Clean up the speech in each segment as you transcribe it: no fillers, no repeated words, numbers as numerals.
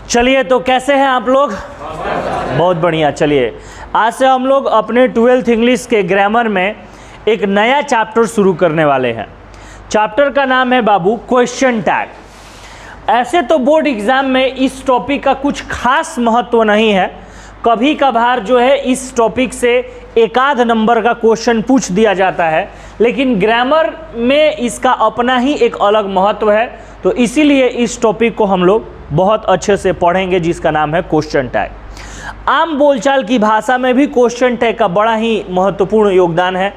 चलिए, तो कैसे हैं आप लोग? बहुत बढ़िया। चलिए, आज से हम लोग अपने 12th इंग्लिश के ग्रामर में एक नया चैप्टर शुरू करने वाले हैं। चैप्टर का नाम है बाबू क्वेश्चन टैग। ऐसे तो बोर्ड एग्जाम में इस टॉपिक का कुछ खास महत्व नहीं है, कभी कभार जो है इस टॉपिक से एक आध नंबर का क्वेश्चन पूछ दिया जाता है, लेकिन ग्रामर में इसका अपना ही एक अलग महत्व है। तो इसीलिए इस टॉपिक को हम लोग बहुत अच्छे से पढ़ेंगे, जिसका नाम है क्वेश्चन टैग। आम बोलचाल की भाषा में भी क्वेश्चन टैग का बड़ा ही महत्वपूर्ण योगदान है,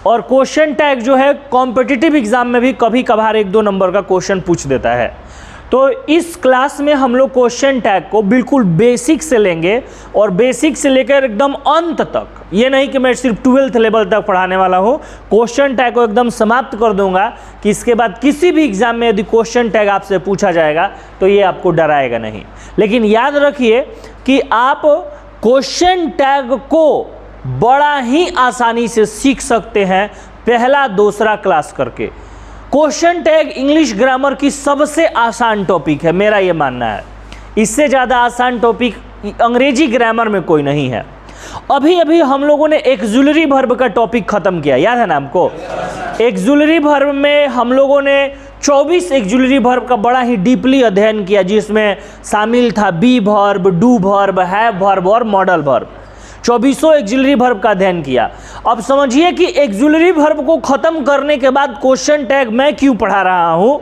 और क्वेश्चन टैग जो है कॉम्पिटिटिव एग्जाम में भी कभी कभार एक दो नंबर का क्वेश्चन पूछ देता है। तो इस क्लास में हम लोग क्वेश्चन टैग को बिल्कुल बेसिक से लेंगे, और बेसिक से लेकर एकदम अंत तक। ये नहीं कि मैं सिर्फ 12th लेवल तक पढ़ाने वाला हूँ, क्वेश्चन टैग को एकदम समाप्त कर दूंगा कि इसके बाद किसी भी एग्जाम में यदि क्वेश्चन टैग आपसे पूछा जाएगा तो ये आपको डराएगा नहीं। लेकिन याद रखिए कि आप क्वेश्चन टैग को बड़ा ही आसानी से सीख सकते हैं पहला दूसरा क्लास करके। क्वेश्चन टैग इंग्लिश ग्रामर की सबसे आसान टॉपिक है, मेरा ये मानना है। इससे ज़्यादा आसान टॉपिक अंग्रेजी ग्रामर में कोई नहीं है। अभी अभी हम लोगों ने एक्सुलरी वर्ब का टॉपिक खत्म किया, याद है ना हमको? एक्सुलरी वर्ब में हम लोगों ने 24 एक्सुलरी वर्ब का बड़ा ही डीपली अध्ययन किया, जिसमें शामिल था be verb, do verb, have verb और मॉडल वर्ब। 24 एक्सुलरी वर्ब का अध्ययन किया। अब समझिए कि एक्सुलरी वर्ब को खत्म करने के बाद क्वेश्चन टैग मैं क्यों पढ़ा रहा हूं।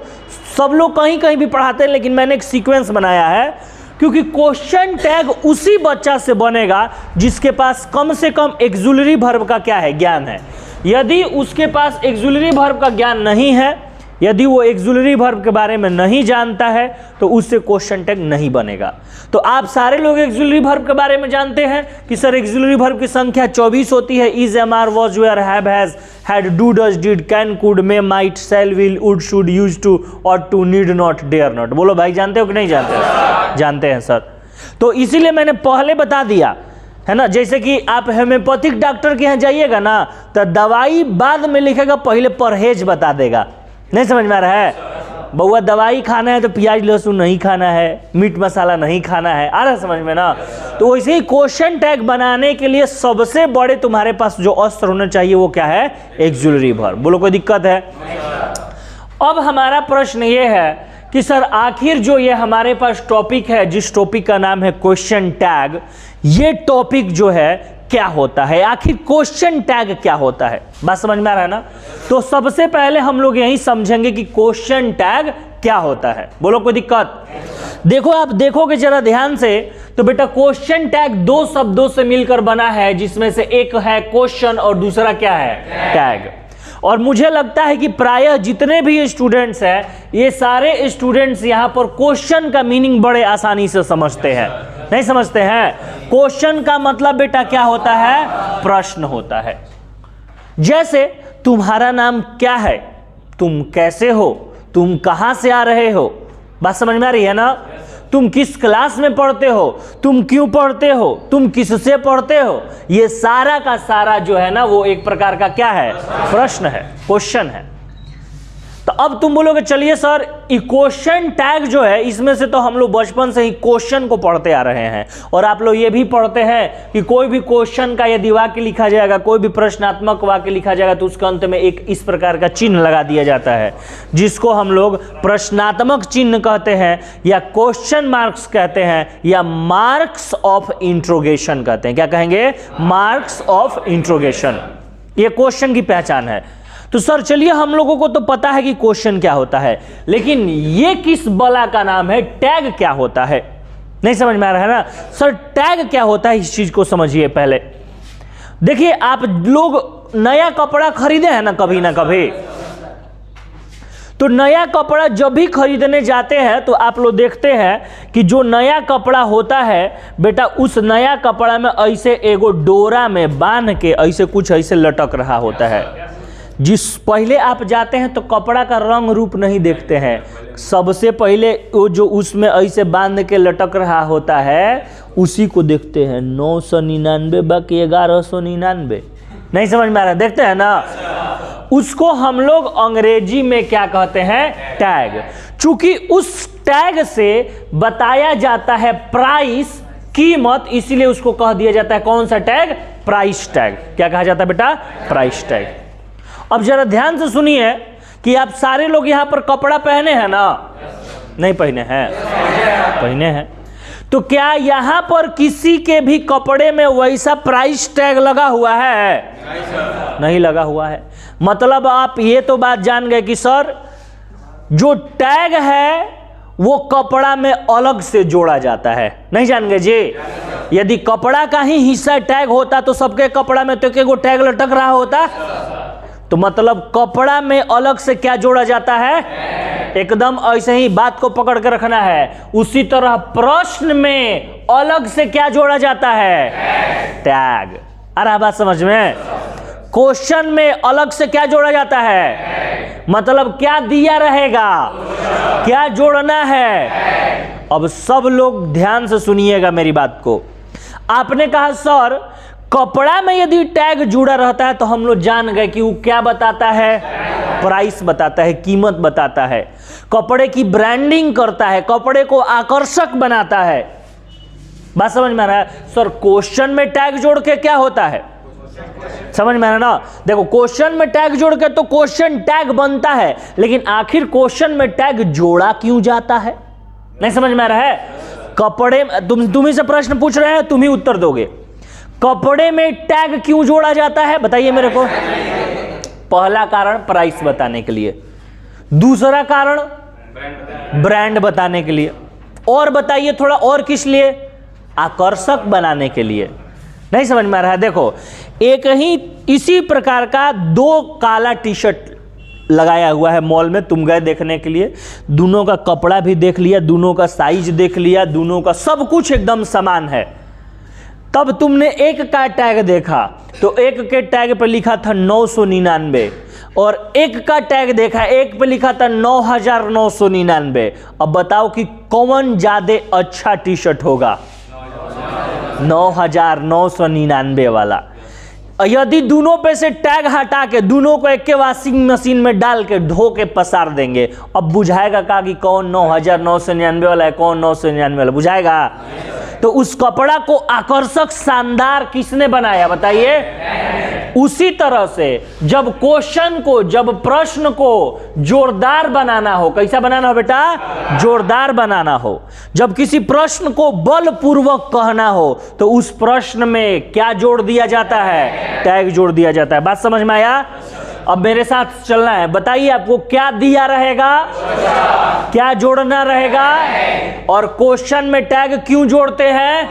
सब लोग कहीं कहीं भी पढ़ाते हैं, लेकिन मैंने एक सीक्वेंस बनाया है, क्योंकि क्वेश्चन टैग उसी बच्चा से बनेगा जिसके पास कम से कम एक्सुलरी वर्ब का क्या है, ज्ञान है। यदि उसके पास एक्सुलरी वर्ब का ज्ञान नहीं है, यदि वो एक्सुलरी वर्ब के बारे में नहीं जानता है, तो उससे क्वेश्चन टैग नहीं बनेगा। तो आप सारे लोग एक्सुलरी वर्ब के बारे में जानते हैं कि सर एक्सुलरी वर्ब की संख्या 24 होती है। Is, am, are, was, were, have, has, had, do, does, did, can, could, may, might, shall, will, would, should, used to, ought to, need not, dare not. बोलो भाई, जानते हो कि नहीं जानते हो? जानते हैं सर। तो इसीलिए मैंने पहले बता दिया है ना। जैसे कि आप होम्योपैथिक डॉक्टर के यहाँ जाइएगा ना, तो दवाई बाद में लिखेगा, पहले परहेज बता देगा। नहीं समझ में आ रहा है? बउआ, दवाई खाना है तो प्याज लहसुन नहीं खाना है, मीट मसाला नहीं खाना है। आ रहा है समझ में ना? तो वैसे ही क्वेश्चन टैग बनाने के लिए सबसे बड़े तुम्हारे पास जो अस्त्र होना चाहिए वो क्या है? Auxiliary verb. बोलो, कोई दिक्कत है? अब हमारा प्रश्न ये है कि सर आखिर जो ये हमारे पास टॉपिक है, जिस टॉपिक का नाम है क्वेश्चन टैग, ये टॉपिक जो है क्या होता है? आखिर क्वेश्चन टैग क्या होता है? बात समझ में आ रहा है ना? तो सबसे पहले हम लोग यही समझेंगे कि क्वेश्चन टैग क्या होता है। बोलो, कोई दिक्कत? देखो, आप देखोगे जरा ध्यान से, तो बेटा क्वेश्चन टैग दो शब्दों से मिलकर बना है, जिसमें से एक है क्वेश्चन और दूसरा क्या है? टैग। और मुझे लगता है कि प्रायः जितने भी स्टूडेंट्स हैं, ये सारे स्टूडेंट्स यहाँ पर क्वेश्चन का मीनिंग बड़े आसानी से समझते हैं। नहीं समझते हैं? क्वेश्चन का मतलब बेटा क्या होता है? प्रश्न होता है। जैसे तुम्हारा नाम क्या है, तुम कैसे हो, तुम कहां से आ रहे हो। बात समझ में आ रही है ना? तुम किस क्लास में पढ़ते हो, तुम क्यों पढ़ते हो, तुम किससे पढ़ते हो, ये सारा का सारा जो है ना, वो एक प्रकार का क्या है? प्रश्न है, क्वेश्चन है। तो अब तुम बोलोगे चलिए सर, ये क्वेश्चन टैग जो है, इसमें से तो हम लोग बचपन से ही क्वेश्चन को पढ़ते आ रहे हैं, और आप लोग ये भी पढ़ते हैं कि कोई भी क्वेश्चन का यदि वाक्य लिखा जाएगा, कोई भी प्रश्नात्मक वाक्य लिखा जाएगा, तो उसके अंत में एक इस प्रकार का चिन्ह लगा दिया जाता है, जिसको हम लोग प्रश्नात्मक चिन्ह कहते हैं, या क्वेश्चन मार्क्स कहते हैं, या मार्क्स ऑफ इंट्रोगेशन कहते हैं। क्या कहेंगे? Marks of interrogation. ये क्वेश्चन की पहचान है। तो सर चलिए, हम लोगों को तो पता है कि क्वेश्चन क्या होता है, लेकिन ये किस बला का नाम है? टैग क्या होता है? नहीं समझ में आ रहा है ना? सर टैग क्या होता है, इस चीज को समझिए पहले। देखिए, आप लोग नया कपड़ा खरीदे हैं ना कभी ना कभी, तो नया कपड़ा जब भी खरीदने जाते हैं तो आप लोग देखते हैं कि जो नया कपड़ा होता है बेटा, उस नया कपड़ा में ऐसे एगो डोरा में बांध के ऐसे कुछ ऐसे लटक रहा होता है। जिस पहले आप जाते हैं तो कपड़ा का रंग रूप नहीं देखते हैं, सबसे पहले वो जो उसमें ऐसे बांध के लटक रहा होता है उसी को देखते हैं। 999 बाकी 1199। नहीं समझ में आ रहा? देखते हैं ना, उसको हम लोग अंग्रेजी में क्या कहते हैं? टैग। चूंकि उस टैग से बताया जाता है प्राइस, कीमत, इसीलिए उसको कह दिया जाता है कौन सा टैग? Price tag. क्या कहा जाता है बेटा? Price tag. अब जरा ध्यान से सुनिए कि आप सारे लोग यहां पर कपड़ा पहने हैं ना? नहीं पहने हैं? पहने हैं। तो क्या यहां पर किसी के भी कपड़े में वैसा प्राइस टैग लगा हुआ है? नहीं लगा हुआ है। मतलब आप ये तो बात जान गए कि सर जो टैग है वो कपड़ा में अलग से जोड़ा जाता है। नहीं जान गए जी? यदि कपड़ा का ही हिस्सा टैग होता तो सबके कपड़ा में तो एक गो टैग लटक रहा होता। तो मतलब कपड़ा में अलग से क्या जोड़ा जाता है? एकदम ऐसे ही बात को पकड़ के रखना है। उसी तरह प्रश्न में अलग से क्या जोड़ा जाता है? टैग। आ रहा बात समझ में? क्वेश्चन में अलग से क्या जोड़ा जाता है? मतलब क्या दिया रहेगा, क्या जोड़ना है। अब सब लोग ध्यान से सुनिएगा मेरी बात को। आपने कहा सर कपड़ा में यदि टैग जुड़ा रहता है तो हम लोग जान गए कि वो क्या बताता है? प्राइस बताता है, कीमत बताता है, कपड़े की ब्रांडिंग करता है, कपड़े को आकर्षक बनाता है। बात समझ में आ रहा है? सर क्वेश्चन में टैग जोड़ के क्या होता है? समझ में आ रहा ना? देखो क्वेश्चन में टैग जोड़ के तो क्वेश्चन टैग बनता है, लेकिन आखिर क्वेश्चन में टैग जोड़ा क्यों जाता है? नहीं समझ में आ रहा है? कपड़े तुम ही से प्रश्न पूछ रहे हैं, तुम ही उत्तर दोगे। कपड़े में टैग क्यों जोड़ा जाता है बताइए मेरे को? पहला कारण प्राइस बताने के लिए, दूसरा कारण ब्रांड बताने के लिए, और बताइए थोड़ा और किस लिए? आकर्षक बनाने के लिए। नहीं समझ में आ रहा है? देखो एक ही इसी प्रकार का दो काला टी शर्ट लगाया हुआ है मॉल में, तुम गए देखने के लिए, दोनों का कपड़ा भी देख लिया, दोनों का साइज देख लिया, दोनों का सब कुछ एकदम समान है। तब तुमने एक का टैग देखा तो एक के टैग पर लिखा था 999 और एक का टैग देखा, एक पे लिखा था 9999। अब बताओ कि कौन ज्यादा अच्छा टी शर्ट होगा? 9999 वाला। यदि दोनों पे से टैग हटा के दोनों को एक के वॉशिंग मशीन में डाल के धो के पसार देंगे, अब बुझाएगा का कि कौन 9999 वाला है, कौन 999 वाला? बुझाएगा? तो उस कपड़ा को आकर्षक शानदार किसने बनाया बताइए? उसी तरह से जब क्वेश्चन को, जब प्रश्न को जोरदार बनाना हो, कैसा बनाना हो बेटा? जोरदार बनाना हो। जब किसी प्रश्न को बलपूर्वक कहना हो तो उस प्रश्न में क्या जोड़ दिया जाता है? टैग जोड़ दिया जाता है। बात समझ में आया? अब मेरे साथ चलना है। बताइए आपको क्या दिया रहेगा, क्या जोड़ना रहेगा, और क्वेश्चन में टैग क्यों जोड़ते हैं?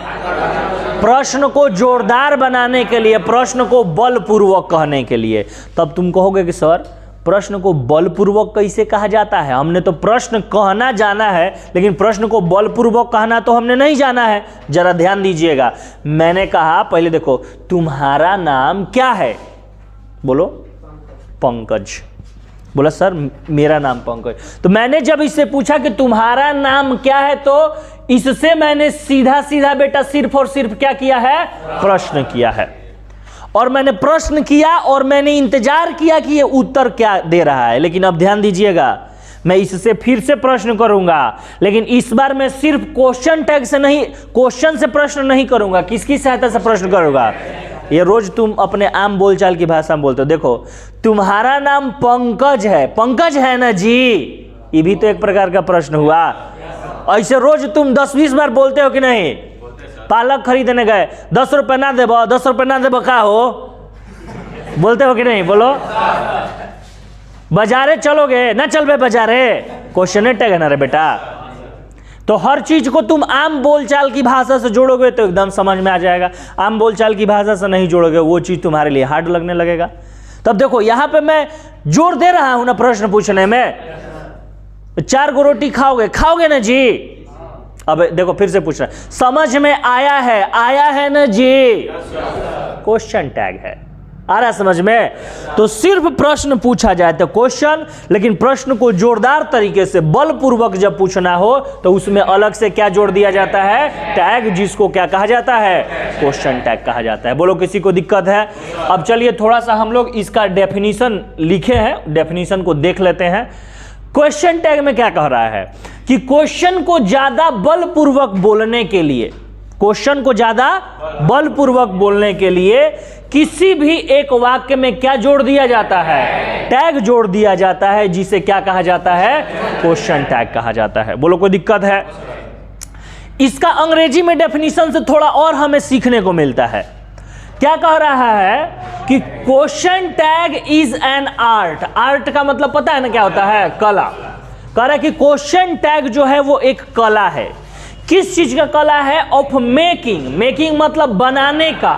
प्रश्न को जोरदार बनाने के लिए, प्रश्न को बलपूर्वक कहने के लिए। तब तुम कहोगे कि सर प्रश्न को बलपूर्वक कैसे कहा जाता है? हमने तो प्रश्न कहना जाना है, लेकिन प्रश्न को बलपूर्वक कहना तो हमने नहीं जाना है। जरा ध्यान दीजिएगा। मैंने कहा पहले देखो, तुम्हारा नाम क्या है? बोलो पंकज। बोला सर मेरा नाम पंकज। तो मैंने जब इससे पूछा कि तुम्हारा नाम क्या है, तो इससे मैंने सीधा सीधा बेटा सिर्फ और सिर्फ क्या किया है? प्रश्न किया है। और मैंने प्रश्न किया और मैंने इंतजार किया कि ये उत्तर क्या दे रहा है। लेकिन अब ध्यान दीजिएगा, मैं इससे फिर से प्रश्न करूंगा, लेकिन इस बार मैं सिर्फ क्वेश्चन टैग से नहीं, क्वेश्चन से प्रश्न नहीं करूंगा। किसकी सहायता से प्रश्न करूंगा? ये रोज तुम अपने आम बोलचाल की भाषा में बोलते हो। देखो तुम्हारा नाम पंकज है, पंकज है ना जी? ये भी तो एक प्रकार का प्रश्न हुआ। ऐसे रोज तुम 10-20 बार बोलते हो कि नहीं? पालक खरीदने गए, 10 रुपये ना देबो, 10 रुपये ना देबो, का हो? बोलते हो कि नहीं? बोलो। बाजारे चलोगे ना? चल बे बाजारे। क्वेश्चन टैग है ना रे बेटा। तो हर चीज को तुम आम बोलचाल की भाषा से जोड़ोगे तो एकदम समझ में आ जाएगा। आम बोलचाल की भाषा से नहीं जोड़ोगे, वो चीज तुम्हारे लिए हार्ड लगने लगेगा। तब देखो यहां पे मैं जोर दे रहा हूं ना प्रश्न पूछने में। 4 गो रोटी खाओगे? खाओगे ना जी? अब देखो फिर से पूछ रहा है, समझ में आया है? आया है ना जी? क्वेश्चन टैग है। आ रहा समझ में? तो सिर्फ प्रश्न पूछा जाए तो क्वेश्चन, लेकिन प्रश्न को जोरदार तरीके से बलपूर्वक जब पूछना हो तो उसमें अलग से क्या जोड़ दिया जाता है? टैग, जिसको क्या कहा जाता है? क्वेश्चन टैग कहा जाता है। बोलो किसी को दिक्कत है? अब चलिए थोड़ा सा हम लोग इसका डेफिनेशन लिखे हैं, डेफिनेशन को देख लेते हैं। क्वेश्चन टैग में क्या कह रहा है कि क्वेश्चन को ज्यादा बलपूर्वक बोलने के लिए, क्वेश्चन को ज्यादा बलपूर्वक बोलने के लिए किसी भी एक वाक्य में क्या जोड़ दिया जाता है? टैग जोड़ दिया जाता है, जिसे क्या कहा जाता है? क्वेश्चन टैग कहा जाता है। बोलो कोई दिक्कत है? इसका अंग्रेजी में डेफिनेशन से थोड़ा और हमें सीखने को मिलता है। क्या कह रहा है कि question tag is an art. Art का मतलब पता है ना क्या होता है? कला। कह रहा है कि क्वेश्चन टैग जो है वो एक कला है। किस चीज का कला है? Of making. मेकिंग मतलब बनाने का।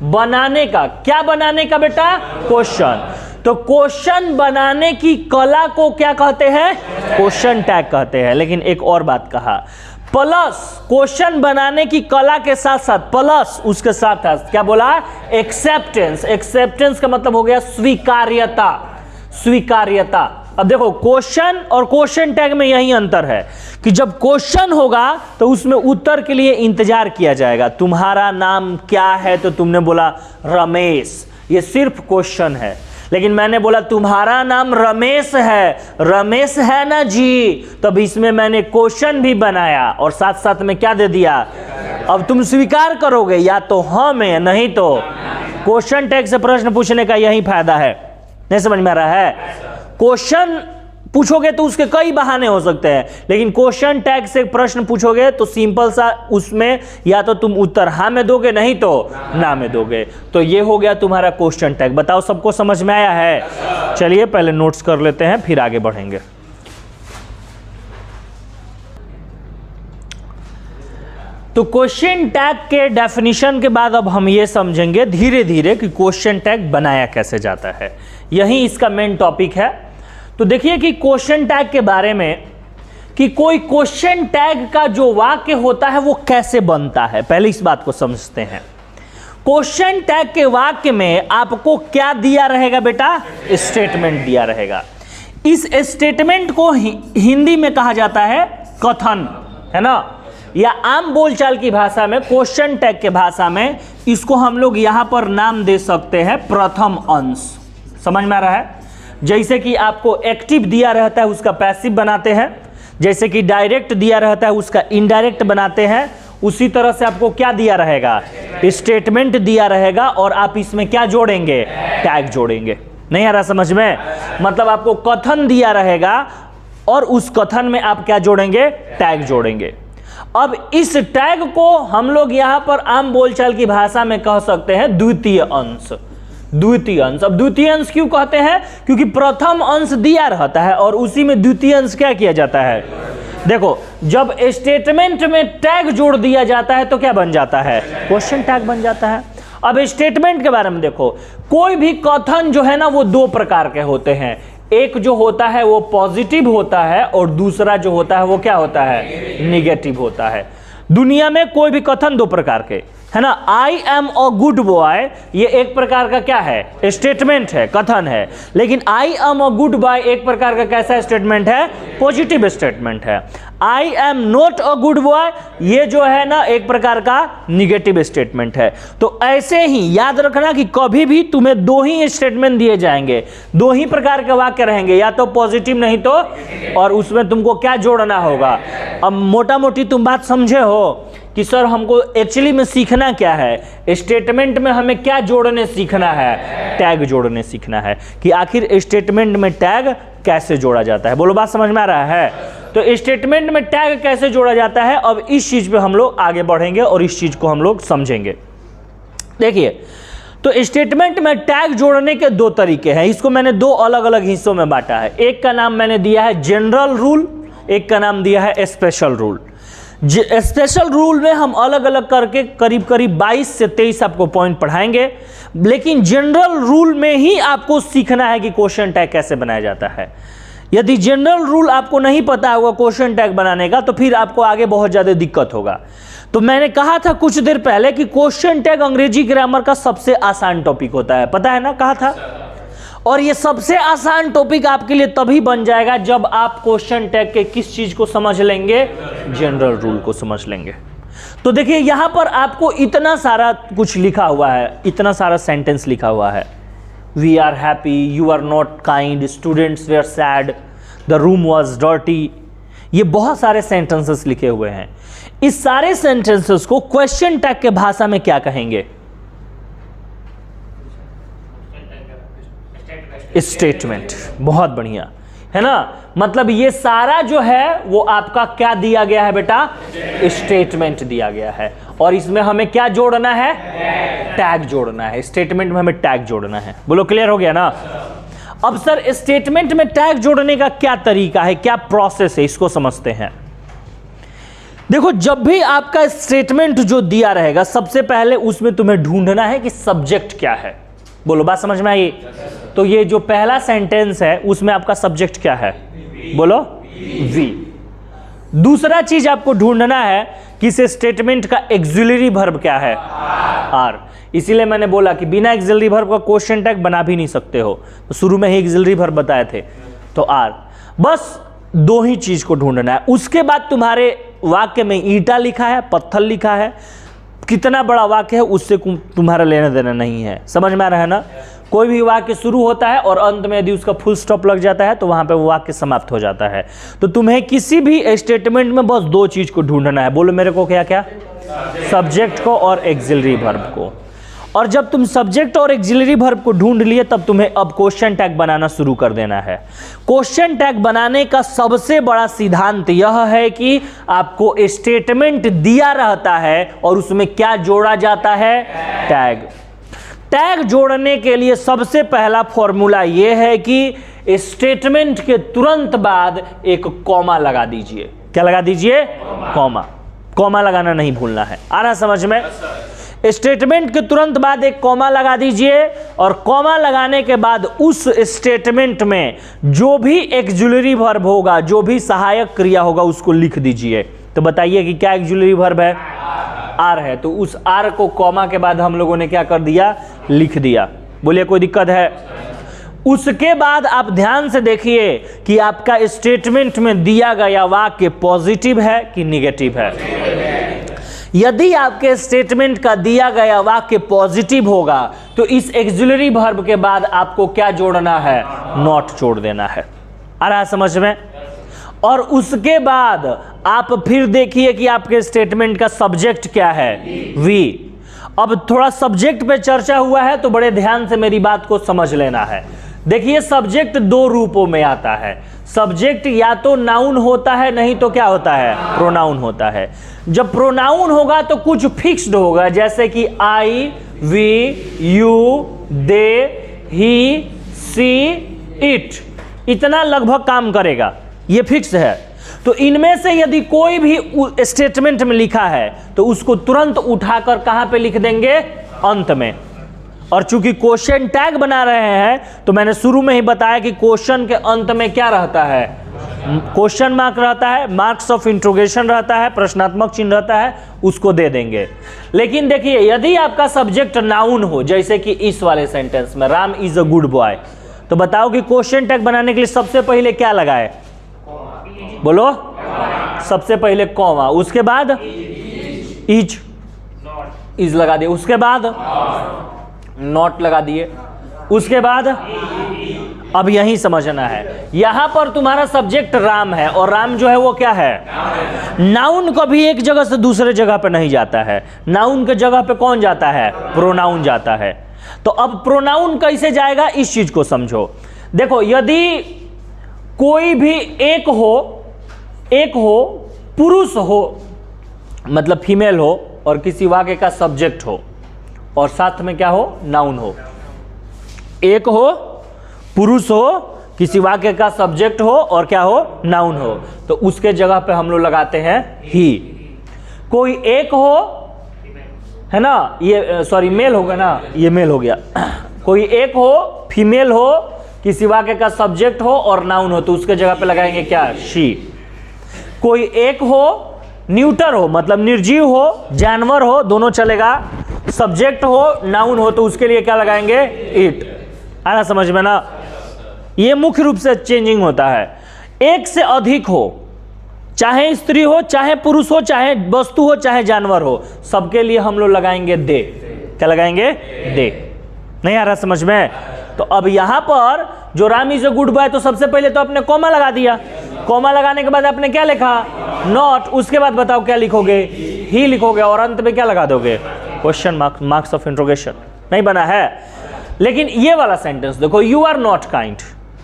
बनाने का क्या बनाने का बेटा? क्वेश्चन। तो क्वेश्चन बनाने की कला को क्या कहते हैं? क्वेश्चन टैग कहते हैं। लेकिन एक और बात कहा, प्लस क्वेश्चन बनाने की कला के साथ साथ प्लस उसके साथ क्या बोला? एक्सेप्टेंस। एक्सेप्टेंस का मतलब हो गया स्वीकार्यता। स्वीकार्यता। अब देखो क्वेश्चन और क्वेश्चन टैग में यही अंतर है कि जब क्वेश्चन होगा तो उसमें उत्तर के लिए इंतजार किया जाएगा। तुम्हारा नाम क्या है? तो तुमने बोला रमेश, ये सिर्फ क्वेश्चन है। लेकिन मैंने बोला तुम्हारा नाम रमेश है, रमेश है ना जी, तब इसमें मैंने क्वेश्चन भी बनाया और साथ साथ में क्या दे दिया? अब तुम स्वीकार करोगे या तो हाँ में, नहीं तो। क्वेश्चन टैग से प्रश्न पूछने का यही फायदा है। नहीं समझ में आ रहा है? क्वेश्चन पूछोगे तो उसके कई बहाने हो सकते हैं, लेकिन क्वेश्चन टैग से प्रश्न पूछोगे तो सिंपल सा, उसमें या तो तुम उत्तर हाँ में दोगे, नहीं तो ना में दोगे। तो ये हो गया तुम्हारा क्वेश्चन टैग। बताओ सबको समझ में आया है? चलिए पहले नोट्स कर लेते हैं, फिर आगे बढ़ेंगे। तो क्वेश्चन टैग के डेफिनेशन के बाद अब हम ये समझेंगे धीरे धीरे कि क्वेश्चन टैग बनाया कैसे जाता है। यही इसका मेन टॉपिक है। तो देखिए कि क्वेश्चन टैग के बारे में कि कोई क्वेश्चन टैग का जो वाक्य होता है वो कैसे बनता है, पहले इस बात को समझते हैं। क्वेश्चन टैग के वाक्य में आपको क्या दिया रहेगा बेटा? स्टेटमेंट दिया रहेगा। इस स्टेटमेंट को हिंदी में कहा जाता है कथन, है ना, या आम बोलचाल की भाषा में, क्वेश्चन टैग के भाषा में इसको हम लोग यहां पर नाम दे सकते हैं प्रथम अंश। समझ में आ रहा है? जैसे कि आपको एक्टिव दिया रहता है उसका पैसिव बनाते हैं, जैसे कि डायरेक्ट दिया रहता है उसका इनडायरेक्ट बनाते हैं, उसी तरह से आपको क्या दिया रहेगा? स्टेटमेंट दिया रहेगा और आप इसमें क्या जोड़ेंगे? टैग जोड़ेंगे। नहीं आ रहा समझ में? मतलब आपको कथन दिया रहेगा और उस कथन में आप क्या जोड़ेंगे? टैग जोड़ेंगे। अब इस टैग को हम लोग यहां पर आम बोलचाल की भाषा में कह सकते हैं द्वितीय अंश। द्वितीय अंश। अब द्वितीय अंश क्यों कहते हैं? क्योंकि प्रथम अंश दिया रहता है और उसी में द्वितीय अंश क्या किया जाता है? देखो, जब स्टेटमेंट में टैग जोड़ दिया जाता है तो क्या बन जाता है? क्वेश्चन टैग बन जाता है। अब स्टेटमेंट के बारे में देखो, कोई भी कथन जो है ना वो दो प्रकार के होते हैं। एक जो होता है वो पॉजिटिव होता है और दूसरा जो होता है वो क्या होता है? निगेटिव होता है। दुनिया में कोई भी कथन दो प्रकार के, है ना। I am a good boy, ये एक प्रकार का क्या है? स्टेटमेंट है, कथन है। लेकिन I am a good boy एक प्रकार का कैसा स्टेटमेंट है? पॉजिटिव स्टेटमेंट है। I am not a good boy ये जो है ना एक प्रकार का निगेटिव स्टेटमेंट है। तो ऐसे ही याद रखना कि कभी भी तुम्हें दो ही स्टेटमेंट दिए जाएंगे, दो ही प्रकार के वाक्य रहेंगे, या तो पॉजिटिव नहीं तो, और उसमें तुमको क्या जोड़ना होगा। अब मोटा मोटी तुम बात समझे हो कि सर हमको एक्चुअली में सीखना क्या है? स्टेटमेंट में हमें क्या जोड़ने सीखना है? टैग जोड़ने सीखना है कि आखिर स्टेटमेंट में टैग कैसे जोड़ा जाता है। बोलो बात समझ में आ रहा है? तो स्टेटमेंट में टैग कैसे जोड़ा जाता है, अब इस चीज पे हम लोग आगे बढ़ेंगे और इस चीज को हम लोग समझेंगे। देखिए, तो स्टेटमेंट में टैग जोड़ने के दो तरीके हैं। इसको मैंने दो अलग अलग हिस्सों में बांटा है। एक का नाम मैंने दिया है जनरल रूल, एक का नाम दिया है स्पेशल रूल। स्पेशल रूल में हम अलग अलग करके करीब करीब 22 से 23 आपको पॉइंट पढ़ाएंगे, लेकिन जनरल रूल में ही आपको सीखना है कि क्वेश्चन टैग कैसे बनाया जाता है। यदि जनरल रूल आपको नहीं पता होगा क्वेश्चन टैग बनाने का तो फिर आपको आगे बहुत ज़्यादा दिक्कत होगा। तो मैंने कहा था कुछ देर पहले कि क्वेश्चन टैग अंग्रेजी ग्रामर का सबसे आसान टॉपिक होता है, पता है ना, कहा था। और ये सबसे आसान टॉपिक आपके लिए तभी बन जाएगा जब आप क्वेश्चन टैग के किस चीज को समझ लेंगे? जनरल रूल को समझ लेंगे। तो देखिए यहां पर आपको इतना सारा कुछ लिखा हुआ है, इतना सारा सेंटेंस लिखा हुआ है। We are happy, you are not kind, students were sad, the room was dirty. ये बहुत सारे सेंटेंसेस लिखे हुए हैं। इस सारे सेंटेंसेस को क्वेश्चन टैग के भाषा में क्या कहेंगे? स्टेटमेंट। बहुत बढ़िया, है ना। मतलब ये सारा जो है वो आपका क्या दिया गया है बेटा? स्टेटमेंट दिया गया है। और इसमें हमें क्या जोड़ना है? टैग जोड़ना है। स्टेटमेंट में हमें टैग जोड़ना है। बोलो क्लियर हो गया ना? अब सर स्टेटमेंट में टैग जोड़ने का क्या तरीका है, क्या प्रोसेस है, इसको समझते हैं। देखो, जब भी आपका स्टेटमेंट जो दिया रहेगा, सबसे पहले उसमें तुम्हें ढूंढना है कि सब्जेक्ट क्या है। बोलो, बात समझ में आई? तो ये जो पहला सेंटेंस है उसमें आपका सब्जेक्ट क्या है? बोलो, वी। दूसरा चीज आपको ढूंढना है कि इस स्टेटमेंट का एक्सिलरी वर्ब क्या है? आर। इसीलिए मैंने बोला कि बिना एक्सिलरी वर्ब का क्वेश्चन टैग बना भी नहीं सकते हो, तो शुरू में ही एक्सिलरी वर्ब बताए थे, तो आर। बस दो ही चीज को ढूंढना है। उसके बाद तुम्हारे वाक्य में ईंटा लिखा है, पत्थर लिखा है, कितना बड़ा वाक्य है उससे तुम्हारा लेना देना नहीं है। समझ में आ रहा है ना? कोई भी वाक्य शुरू होता है और अंत में यदि उसका फुल स्टॉप लग जाता है तो वहां पे वो वाक्य समाप्त हो जाता है। तो तुम्हें किसी भी स्टेटमेंट में बस दो चीज को ढूंढना है। बोलो मेरे को, क्या क्या? सब्जेक्ट को और एक्सिलरी वर्ब को। और जब तुम सब्जेक्ट और एक्सिलरी वर्ब को ढूंढ लिए, तब तुम्हें अब क्वेश्चन टैग बनाना शुरू कर देना है। क्वेश्चन टैग बनाने का सबसे बड़ा सिद्धांत यह है कि आपको स्टेटमेंट दिया रहता है और उसमें क्या जोड़ा जाता है? टैग। टैग जोड़ने के लिए सबसे पहला फॉर्मूला यह है कि स्टेटमेंट के तुरंत बाद एक कॉमा लगा दीजिए। क्या लगा दीजिए? कॉमा। कॉमा लगाना नहीं भूलना है। आ रहा समझ में? स्टेटमेंट के तुरंत बाद एक कॉमा लगा दीजिए और कॉमा लगाने के बाद उस स्टेटमेंट में जो भी एक्सिलरी वर्ब होगा, जो भी सहायक क्रिया होगा, उसको लिख दीजिए। तो बताइए कि क्या एक्सिलरी वर्ब है? आर है। तो उस आर को कॉमा के बाद हम लोगों ने क्या कर दिया? लिख दिया। बोलिए, कोई दिक्कत है? उसके बाद आप ध्यान से देखिए कि आपका स्टेटमेंट में दिया गया वाक्य पॉजिटिव है कि निगेटिव है। यदि आपके स्टेटमेंट का दिया गया वाक्य पॉजिटिव होगा तो इस एक्सिलरी वर्ब के बाद आपको क्या जोड़ना है? नॉट जोड़ देना है। आ रहा है समझ में? और उसके बाद आप फिर देखिए कि आपके स्टेटमेंट का सब्जेक्ट क्या है? वी। अब थोड़ा सब्जेक्ट पे चर्चा हुआ है तो बड़े ध्यान से मेरी बात को समझ लेना है। देखिए, सब्जेक्ट दो रूपों में आता है। सब्जेक्ट या तो नाउन होता है, नहीं तो क्या होता है? प्रोनाउन होता है। जब प्रोनाउन होगा तो कुछ फिक्स्ड होगा, जैसे कि I, we, you, they, he, she, it, इतना लगभग काम करेगा, ये फिक्स है। तो इनमें से यदि कोई भी स्टेटमेंट में लिखा है तो उसको तुरंत उठाकर कहां पे लिख देंगे? अंत में। और चूंकि क्वेश्चन टैग बना रहे हैं तो मैंने शुरू में ही बताया कि क्वेश्चन के अंत में क्या रहता है? क्वेश्चन मार्क रहता है, मार्क्स ऑफ इंट्रोगेशन रहता है, प्रश्नात्मक चिन्ह रहता है, उसको दे देंगे। लेकिन देखिए, यदि आपका सब्जेक्ट नाउन हो, जैसे कि इस वाले सेंटेंस में Ram is a good boy, तो बताओ कि क्वेश्चन टैग बनाने के लिए सबसे पहले क्या लगाए? बोलो, सबसे पहले कॉमा, उसके बाद इज लगा दिए, उसके बाद नॉट लगा दिए, उसके बाद अब यही समझना है, यहां पर तुम्हारा सब्जेक्ट राम है और राम जो है वो क्या है? नाउन कभी एक जगह से दूसरे जगह पे नहीं जाता है। नाउन के जगह पे कौन जाता है? प्रोनाउन जाता है। तो अब प्रोनाउन कैसे जाएगा, इस चीज को समझो। देखो, यदि कोई भी एक हो, पुरुष हो, मतलब फीमेल हो, और किसी वाक्य का सब्जेक्ट हो और साथ में क्या हो? नाउन हो। एक हो, पुरुष हो, किसी वाक्य का सब्जेक्ट हो और क्या हो? नाउन हो, तो उसके जगह पे हम लोग लगाते हैं ही। कोई एक हो, है ना, ये सॉरी मेल होगा ना, ये मेल हो गया। कोई एक हो, फीमेल हो, किसी वाक्य का सब्जेक्ट हो और नाउन हो, तो उसके जगह पे लगाएंगे क्या? शी। कोई एक हो, न्यूटर हो, मतलब निर्जीव हो, जानवर हो, दोनों चलेगा, सब्जेक्ट हो, नाउन हो, तो उसके लिए क्या लगाएंगे? इट। आना समझ में ना? ये मुख्य रूप से चेंजिंग होता है। एक से अधिक हो, चाहे स्त्री हो, चाहे पुरुष हो, चाहे वस्तु हो, चाहे जानवर हो, सबके लिए हम लोग लगाएंगे दे। क्या लगाएंगे? दे। नहीं आ रहा समझ में? तो अब यहां पर जो Ram is a good boy, तो सबसे पहले तो आपने कॉमा लगा दिया। कॉमा लगाने के बाद आपने क्या लिखा, नॉट, उसके बाद बताओ क्या लिखोगे, ही लिखोगे, और अंत में क्या लगा दोगे, question mark, marks of interrogation. नहीं बना है? लेकिन ये वाला सेंटेंस देखो, यू आर नॉट काइंड,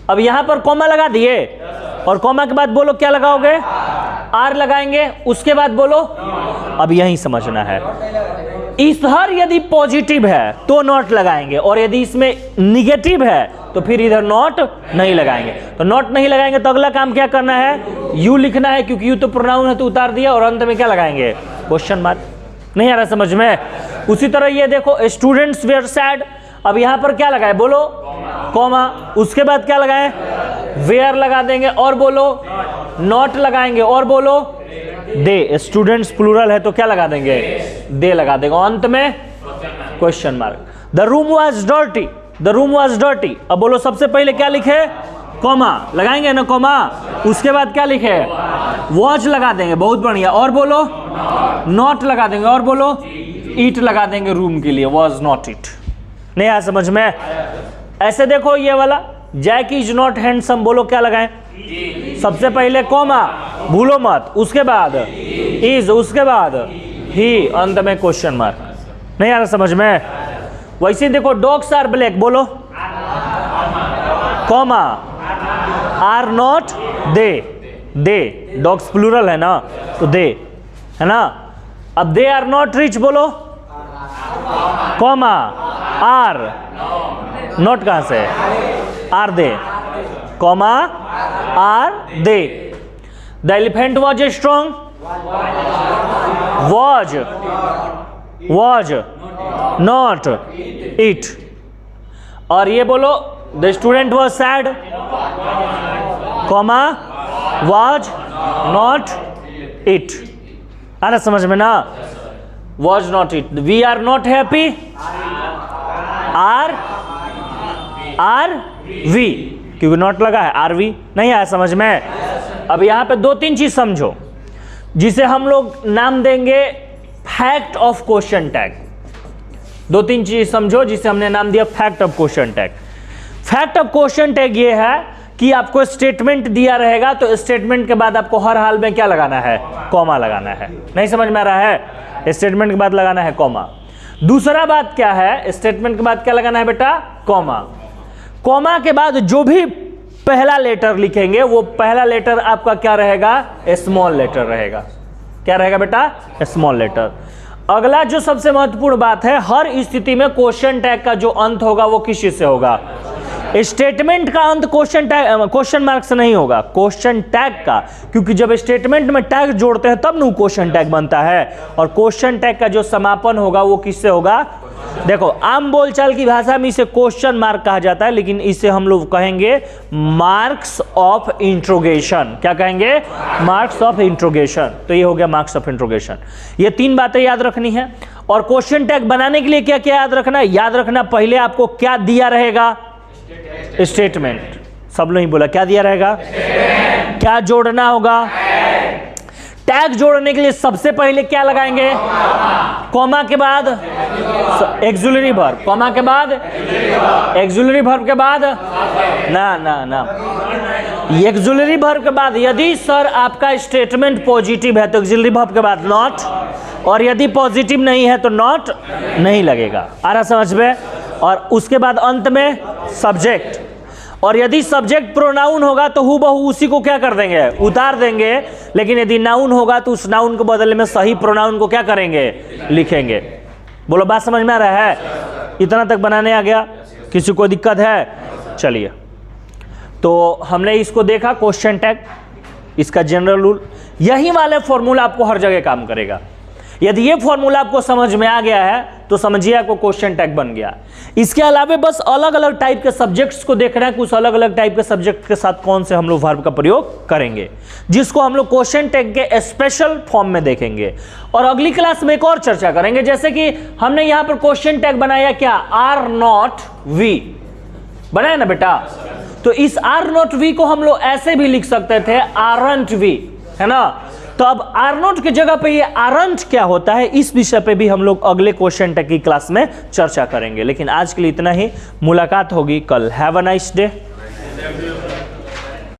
अब यहां पर कॉमा लगा दिए और कॉमा के बाद बोलो क्या लगाओगे, आर लगाएंगे, उसके बाद बोलो, अब यही समझना है, इधर यदि पॉजिटिव है तो नॉट लगाएंगे, और यदि इसमें निगेटिव है तो फिर इधर नॉट नहीं लगाएंगे। तो नॉट नहीं लगाएंगे तो अगला काम क्या करना है, यू लिखना है, क्योंकि यू तो प्रोनाउन है तो उतार दिया, और अंत में क्या लगाएंगे, क्वेश्चन मार्क। नहीं आ रहा समझ में? उसी तरह ये देखो, स्टूडेंट्स वेयर सैड, अब यहां पर क्या लगाए, बोलो कॉमा, उसके बाद क्या लगाएं, वेयर लगा देंगे, और बोलो नॉट लगाएंगे, और बोलो दे, स्टूडेंट्स प्लूरल है तो क्या लगा देंगे, दे लगा देंगे, अंत में question mark. The room was dirty, the room was dirty, अब बोलो सबसे पहले क्या लिखे, कॉमा लगाएंगे ना, कॉमा, उसके बाद क्या लिखे, वॉच लगा देंगे, बहुत बढ़िया, और बोलो नॉट लगा देंगे, और बोलो ईट लगा देंगे रूम के लिए, वॉज नॉट इट। नहीं आया समझ में? ऐसे देखो ये वाला, जैक इज नॉट हैंडसम, बोलो क्या लगाएं, सबसे पहले कॉमा, भूलो मत, उसके बाद इज, उसके बाद ही, अंत में क्वेश्चन मार्क। नहीं आ रहा समझ में? वैसे देखो, डॉग्स आर ब्लैक, बोलो comma, are not they, they, dogs plural है ना तो दे, है ना। अब दे आर नॉट रिच, बोलो कॉमा, आर नॉट कहां से, are they, comma, are they. The elephant was a strong, was not it, और ये बोलो the student was sad, comma, was not it. आ रहा समझ में ना, was not it. We are not happy, are we, क्योंकि नॉट लगा है, आर वी। नहीं आया समझ में? अब यहां पे दो तीन चीज समझो, जिसे हम लोग नाम देंगे फैक्ट ऑफ क्वेश्चन टैग। दो तीन चीज समझो जिसे हमने नाम दिया fact of question tag. Fact of question tag ये है कि आपको स्टेटमेंट दिया रहेगा तो स्टेटमेंट के बाद आपको हर हाल में क्या लगाना है, कॉमा लगाना है। नहीं समझ में आ रहा है? स्टेटमेंट के बाद लगाना है कॉमा। दूसरा बात क्या है, स्टेटमेंट के बाद क्या लगाना है बेटा, कॉमा। कॉमा के बाद जो भी पहला लेटर लिखेंगे वो पहला लेटर आपका क्या रहेगा, स्मॉल लेटर रहेगा। क्या रहेगा बेटा, स्मॉल लेटर। अगला जो सबसे महत्वपूर्ण बात है, हर स्थिति में क्वेश्चन टैग का जो अंत होगा वो किस चीज से होगा, स्टेटमेंट का अंत क्वेश्चन मार्क से नहीं होगा, क्वेश्चन टैग का, क्योंकि जब स्टेटमेंट में टैग जोड़ते हैं तब न क्वेश्चन टैग बनता है, और क्वेश्चन टैग का जो समापन होगा वो किससे होगा। देखो आम बोलचाल की भाषा में इसे क्वेश्चन मार्क कहा जाता है, लेकिन इसे हम लोग कहेंगे मार्क्स ऑफ इंट्रोगेशन। क्या कहेंगे, मार्क्स ऑफ इंट्रोगेशन। तो ये हो गया मार्क्स ऑफ इंट्रोगेशन। ये तीन बातें याद रखनी है। और क्वेश्चन टैग बनाने के लिए क्या क्या याद रखना है, याद रखना पहले आपको क्या दिया रहेगा, स्टेटमेंट। सब लोग ही बोला क्या दिया रहेगा, क्या जोड़ना होगा, टैग जोड़ने के लिए सबसे पहले क्या लगाएंगे, कॉमा के बाद एक्सुलरी वर्ब, कॉमा के बाद एक्सुलरी वर्ब के बाद ना एक्सुलरी वर्ब के बाद यदि सर आपका स्टेटमेंट पॉजिटिव है तो एक्सुलरी वर्ब के बाद नॉट, और यदि पॉजिटिव नहीं है तो नॉट नहीं लगेगा। आ रहा समझ में? और उसके बाद अंत में सब्जेक्ट, और यदि सब्जेक्ट प्रोनाउन होगा तो हूबहू उसी को क्या कर देंगे, उतार देंगे, लेकिन यदि नाउन होगा तो उस नाउन को बदले में सही प्रोनाउन को क्या करेंगे, लिखेंगे। बोलो बात समझ में आ रहा है? इतना तक बनाने आ गया? किसी को दिक्कत है? चलिए, तो हमने इसको देखा क्वेश्चन टैग, इसका जनरल रूल। यही वाले फॉर्मूला आपको हर जगह काम करेगा। यदि ये फॉर्मूला आपको समझ में आ गया है तो समझिए आपको क्वेश्चन टैग बन गया। इसके अलावा बस अलग अलग टाइप के सब्जेक्ट्स को देखना है कि उस अलग अलग टाइप के सब्जेक्ट के साथ कौन से हम लोग वर्ब का प्रयोग करेंगे, जिसको हम लोग क्वेश्चन टैग के स्पेशल फॉर्म में देखेंगे। और अगली क्लास में एक और चर्चा करेंगे, जैसे कि हमने यहां पर क्वेश्चन टैग बनाया क्या, आर नॉट वी बनाया ना बेटा, तो इस आर नॉट वी को हम लोग ऐसे भी लिख सकते थे, आरंट वी, है ना। तो अब आर नॉट की जगह पे ये आरंट क्या होता है, इस विषय पे भी हम लोग अगले क्वेश्चन टैग की क्लास में चर्चा करेंगे। लेकिन आज के लिए इतना ही, मुलाकात होगी कल। Have a nice day.